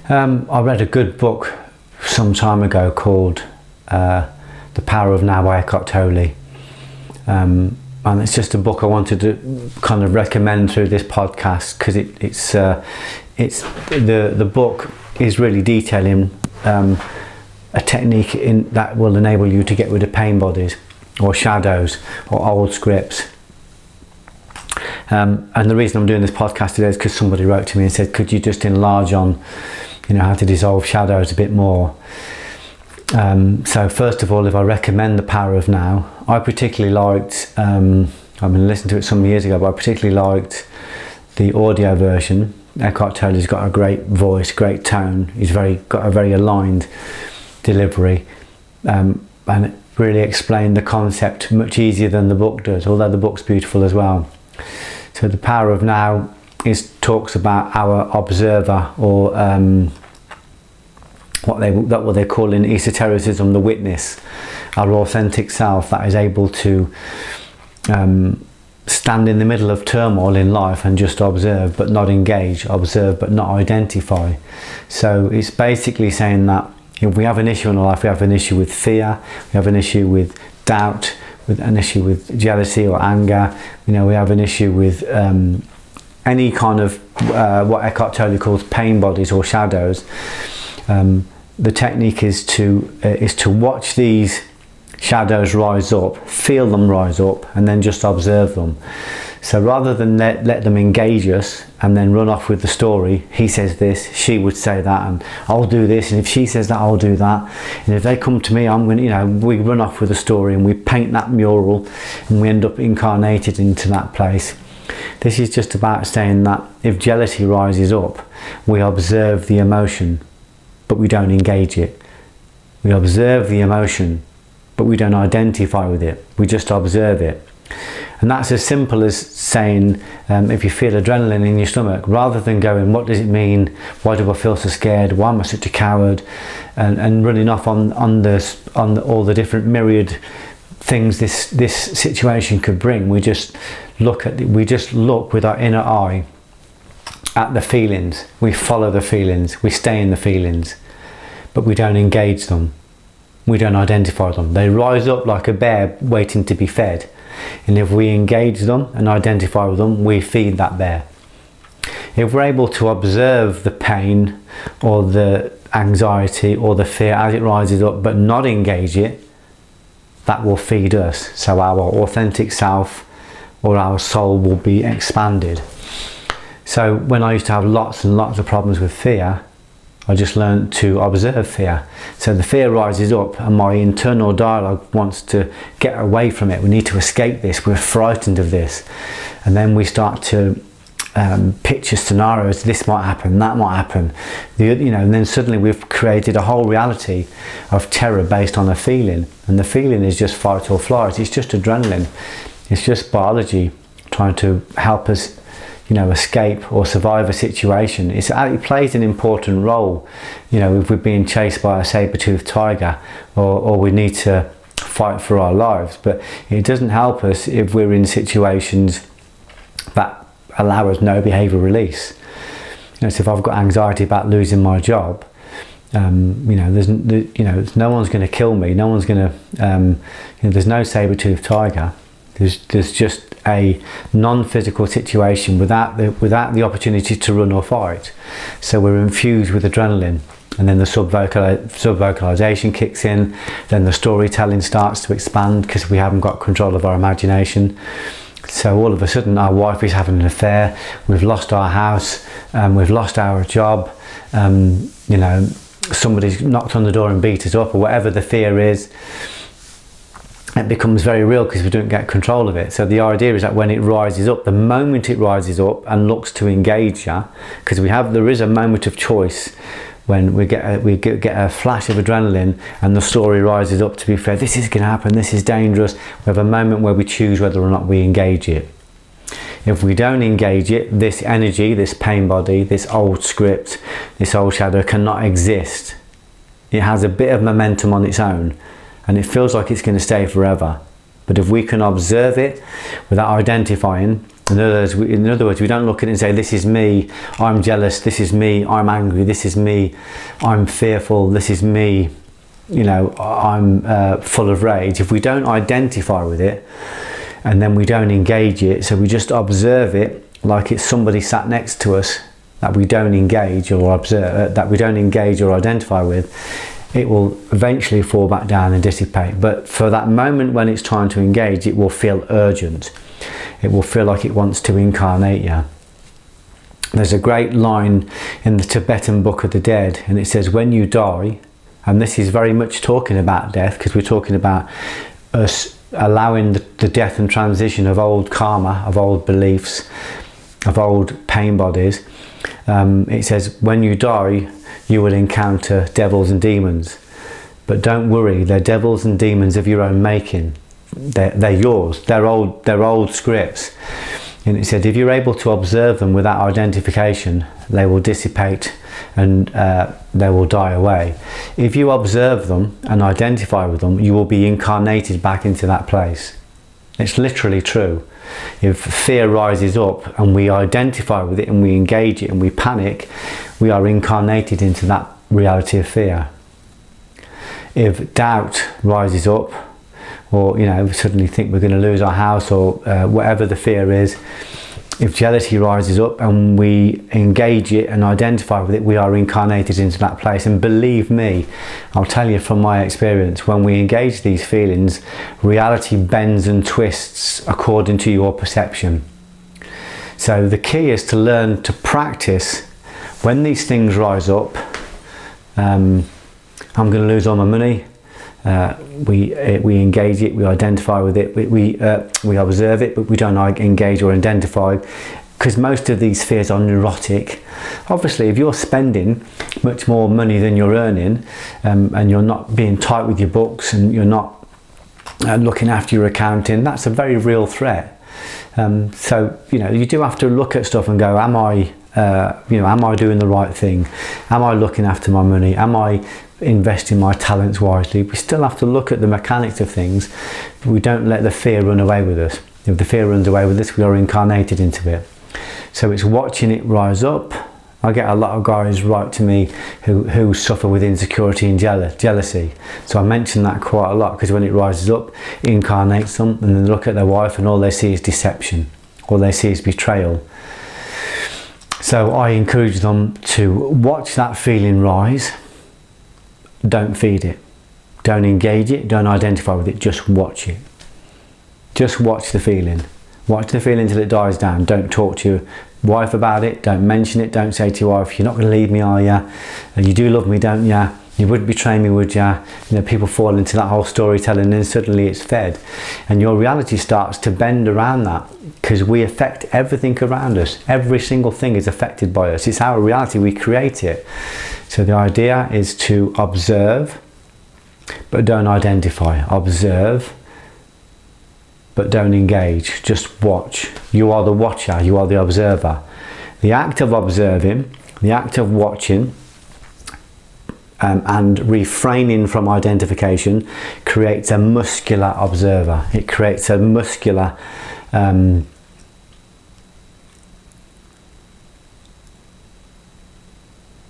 I read a good book some time ago called The Power of Now by Eckhart Tolle. And it's just a book I wanted to kind of recommend through this podcast, because it's the book is really detailing a technique that will enable you to get rid of pain bodies or shadows or old scripts. And the reason I'm doing this podcast today is because somebody wrote to me and said, could you just enlarge on how to dissolve shadows a bit more. So first of all, if I recommend The Power of Now, I particularly liked, I've been listening to it some years ago, but I particularly liked the audio version. Eckhart Tolle's got a great voice, great tone. He's got a very aligned delivery, and it really explained the concept much easier than the book does, although the book's beautiful as well. So The Power of Now talks about our observer, or what they call in esotericism the witness, our authentic self that is able to stand in the middle of turmoil in life and just observe but not engage, observe but not identify. So it's basically saying that if we have an issue in our life, we have an issue with fear, we have an issue with doubt, with an issue with jealousy or anger, we have an issue with any kind of what Eckhart Tolle calls pain bodies or shadows. The technique is to watch these shadows rise up, feel them rise up, and then just observe them. So rather than let them engage us and then run off with the story, he says this, she would say that, and I'll do this, and if she says that, I'll do that, and if they come to me, I'm going to, we run off with the story and we paint that mural and we end up incarnated into that place. This is just about saying that if jealousy rises up, we observe the emotion, but we don't engage it. We observe the emotion, but we don't identify with it. We just observe it. And that's as simple as saying, if you feel adrenaline in your stomach, rather than going, what does it mean? Why do I feel so scared? Why am I such a coward? And running off on all the different myriad things this situation could bring. We just look with our inner eye at the feelings. We follow the feelings. We stay in the feelings, but we don't engage them. We don't identify them. They rise up like a bear waiting to be fed. And if we engage them and identify with them, we feed that bear. If we're able to observe the pain or the anxiety or the fear as it rises up, but not engage it, that will feed us. So our authentic self or our soul will be expanded. So when I used to have lots and lots of problems with fear, I just learned to observe fear. So the fear rises up and my internal dialogue wants to get away from it. We need to escape this. We're frightened of this. And then we start to picture scenarios. This might happen, that might happen. And then suddenly we've created a whole reality of terror based on a feeling. And the feeling is just fight or flight. It's just adrenaline. It's just biology trying to help us escape or survive a situation. It plays an important role, if we're being chased by a saber-toothed tiger or we need to fight for our lives. But it doesn't help us if we're in situations that allow us no behaviour release. So if I've got anxiety about losing my job, there's no one's going to kill me. No one's going to. There's no saber-toothed tiger. There's just a non-physical situation without the opportunity to run or fight. So we're infused with adrenaline, and then the sub-vocalization kicks in. Then the storytelling starts to expand because we haven't got control of our imagination. So all of a sudden, our wife is having an affair. We've lost our house. We've lost our job. Somebody's knocked on the door and beat us up, or whatever the fear is. It becomes very real because we don't get control of it. So the idea is that when it rises up, the moment it rises up and looks to engage you, because there is a moment of choice when we get a flash of adrenaline and the story rises up to be fair. This is going to happen. This is dangerous. We have a moment where we choose whether or not we engage it. If we don't engage it, this energy, this pain body, this old script, this old shadow cannot exist. It has a bit of momentum on its own. And it feels like it's going to stay forever. But if we can observe it without identifying, In other words, we don't look at it and say, this is me, I'm jealous, this is me, I'm angry, this is me, I'm fearful, this is me, you know, I'm full of rage. If we don't identify with it, and then we don't engage it, so we just observe it like it's somebody sat next to us that we don't engage or observe, that we don't engage or identify with, it will eventually fall back down and dissipate. But for that moment when it's trying to engage, it will feel urgent. It will feel like it wants to incarnate you. There's a great line in the Tibetan Book of the Dead, and it says, when you die, and this is very much talking about death, because we're talking about us allowing the death and transition of old karma, of old beliefs, of old pain bodies. It says, when you die, you will encounter devils and demons. But don't worry, they're devils and demons of your own making. They're yours. They're old scripts. And it said, if you're able to observe them without identification, they will dissipate and they will die away. If you observe them and identify with them, you will be incarnated back into that place. It's literally true. If fear rises up and we identify with it and we engage it and we panic, we are incarnated into that reality of fear. If doubt rises up, or you know, we suddenly think we're going to lose our house, or whatever the fear is, if jealousy rises up and we engage it and identify with it, we are incarnated into that place. And believe me, I'll tell you from my experience, when we engage these feelings, reality bends and twists according to your perception. So the key is to learn to practice when these things rise up. I'm going to lose all my money. We engage it, we identify with it, we observe it, but we don't engage or identify, because most of these fears are neurotic. Obviously, if you're spending much more money than you're earning, and you're not being tight with your books, and you're not looking after your accounting, that's a very real threat. So you know, you do have to look at stuff and go, am I doing the right thing? Am I looking after my money? Am I investing my talents wisely? We still have to look at the mechanics of things, but we don't let the fear run away with us. If the fear runs away with us, we are incarnated into it. So it's watching it rise up. I get a lot of guys write to me who suffer with insecurity and jealousy. So I mention that quite a lot, because when it rises up, it incarnates them, and then they look at their wife and all they see is deception. All they see is betrayal. So I encourage them to watch that feeling rise. Don't feed it. Don't engage it. Don't identify with it. Just watch it. Just watch the feeling. Watch the feeling until it dies down. Don't talk to your wife about it. Don't mention it. Don't say to your wife, you're not going to leave me, are you? You do love me, don't you? You wouldn't betray me, would you? You know, people fall into that whole storytelling, and then suddenly it's fed. And your reality starts to bend around that, because we affect everything around us. Every single thing is affected by us. It's our reality. We create it. So the idea is to observe, but don't identify. Observe, but don't engage. Just watch. You are the watcher. You are the observer. The act of observing, the act of watching, and refraining from identification creates a muscular observer. It creates a muscular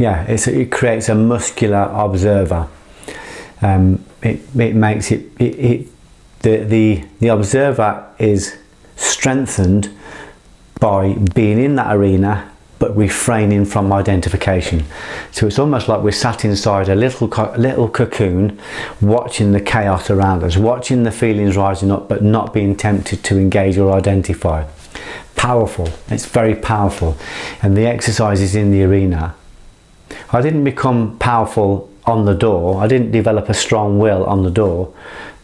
it creates a muscular observer. It makes the observer is strengthened by being in that arena, but refraining from identification. So it's almost like we're sat inside a little cocoon, watching the chaos around us, watching the feelings rising up, but not being tempted to engage or identify. Powerful. It's very powerful. And the exercise is in the arena. I didn't become powerful on the door. I didn't develop a strong will on the door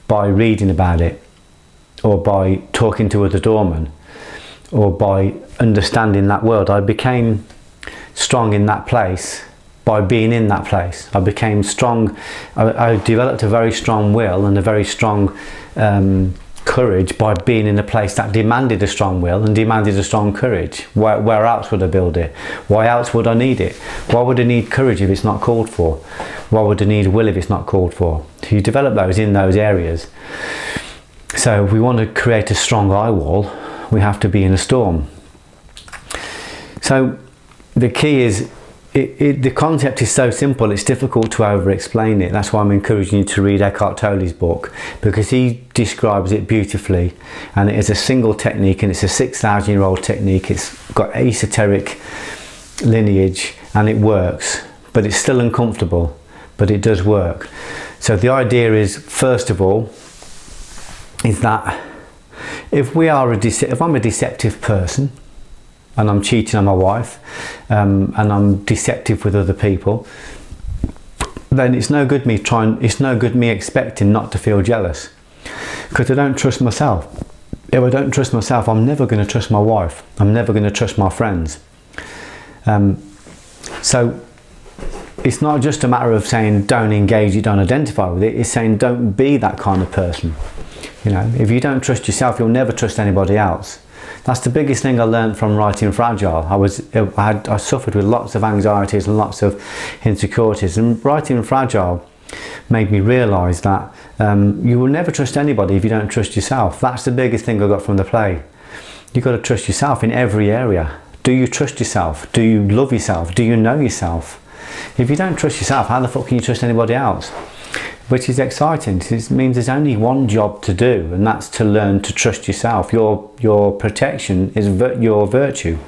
by reading about it, or by talking to other doormen, or by understanding that world. I became strong in that place by being in that place. I became strong. I developed a very strong will and a very strong courage by being in a place that demanded a strong will and demanded a strong courage. Where else would I build it? Why else would I need it? Why would I need courage if it's not called for? Why would I need will if it's not called for? So you develop those in those areas. So if we want to create a strong eye wall, we have to be in a storm. So the key is, the concept is so simple, it's difficult to over explain it. That's why I'm encouraging you to read Eckhart Tolle's book, because he describes it beautifully, and it is a single technique, and it's a 6,000-year-old technique. It's got esoteric lineage and it works, but it's still uncomfortable, but it does work. So the idea is, first of all, is that if I'm a deceptive person, and I'm cheating on my wife, and I'm deceptive with other people, then it's no good me expecting not to feel jealous, because I don't trust myself. If I don't trust myself, I'm never going to trust my wife. I'm never going to trust my friends. So it's not just a matter of saying don't engage it, don't identify with it. It's saying don't be that kind of person. You know, if you don't trust yourself, you'll never trust anybody else. That's the biggest thing I learned from writing Fragile. I suffered with lots of anxieties and lots of insecurities, and writing Fragile made me realise that you will never trust anybody if you don't trust yourself. That's the biggest thing I got from the play. You've got to trust yourself in every area. Do you trust yourself? Do you love yourself? Do you know yourself? If you don't trust yourself, how the fuck can you trust anybody else? Which is exciting. It means there's only one job to do, and that's to learn to trust yourself. Your protection is your virtue.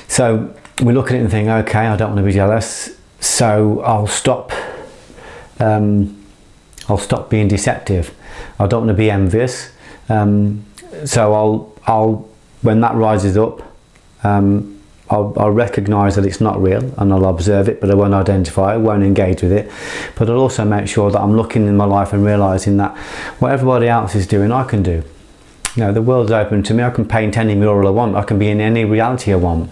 So we look at it and think, okay, I don't want to be jealous, so I'll stop being deceptive. I don't want to be envious, so I'll when that rises up, I'll recognise that it's not real, and I'll observe it, but I won't identify it, won't engage with it. But I'll also make sure that I'm looking in my life and realising that what everybody else is doing, I can do. You know, the world's open to me. I can paint any mural I want. I can be in any reality I want.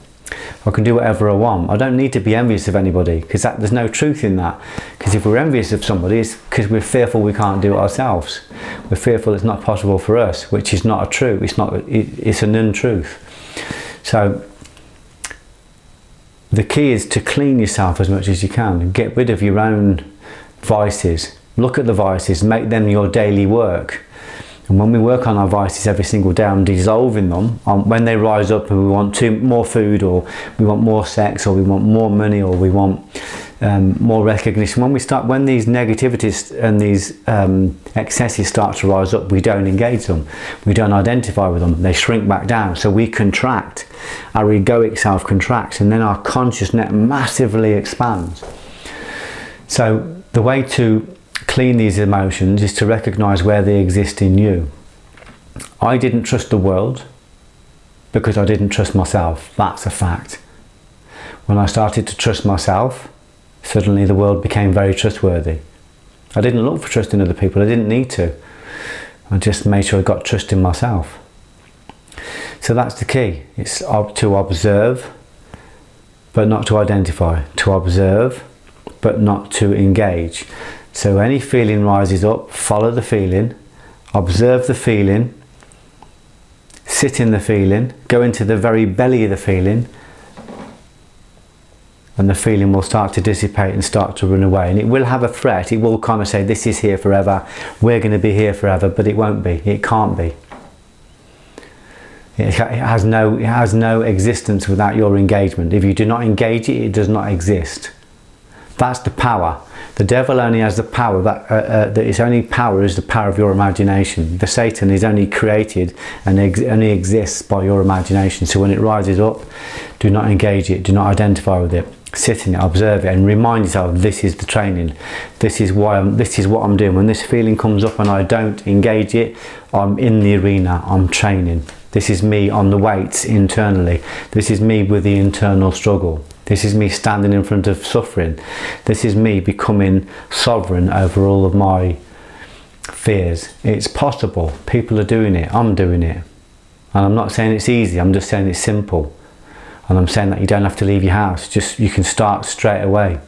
I can do whatever I want. I don't need to be envious of anybody, because there's no truth in that. Because if we're envious of somebody, it's because we're fearful we can't do it ourselves. We're fearful it's not possible for us, which is not a truth. It's an untruth. So the key is to clean yourself as much as you can and get rid of your own vices. Look at the vices, make them your daily work. And when we work on our vices every single day, I'm dissolving them. When they rise up and we want more food, or we want more sex, or we want more money, or we want more recognition, when these negativities and these excesses start to rise up, we don't engage them. We don't identify with them. They shrink back down. So we contract. Our egoic self contracts, and then our conscious net massively expands. So the way to clean these emotions is to recognize where they exist in you. I didn't trust the world because I didn't trust myself. That's a fact. When I started to trust myself, suddenly the world became very trustworthy. I didn't look for trust in other people. I didn't need to. I just made sure I got trust in myself. So that's the key. It's to observe but not to identify. To observe but not to engage. So any feeling rises up, follow the feeling, observe the feeling, sit in the feeling, go into the very belly of the feeling, and the feeling will start to dissipate and start to run away. And it will have a threat. It will kind of say, this is here forever, we're going to be here forever, but it won't be. It can't be. It has no existence without your engagement. If you do not engage it, it does not exist. That's the power. The devil only has the power, that its only power is the power of your imagination. The Satan is only created and only exists by your imagination. So when it rises up, do not engage it, do not identify with it. Sit in it, observe it, and remind yourself, this is the training. This is what I'm doing. When this feeling comes up and I don't engage it, I'm in the arena, I'm training. This is me on the weights internally. This is me with the internal struggle. This is me standing in front of suffering. This is me becoming sovereign over all of my fears. It's possible. People are doing it. I'm doing it. And I'm not saying it's easy. I'm just saying it's simple. And I'm saying that you don't have to leave your house. You can start straight away.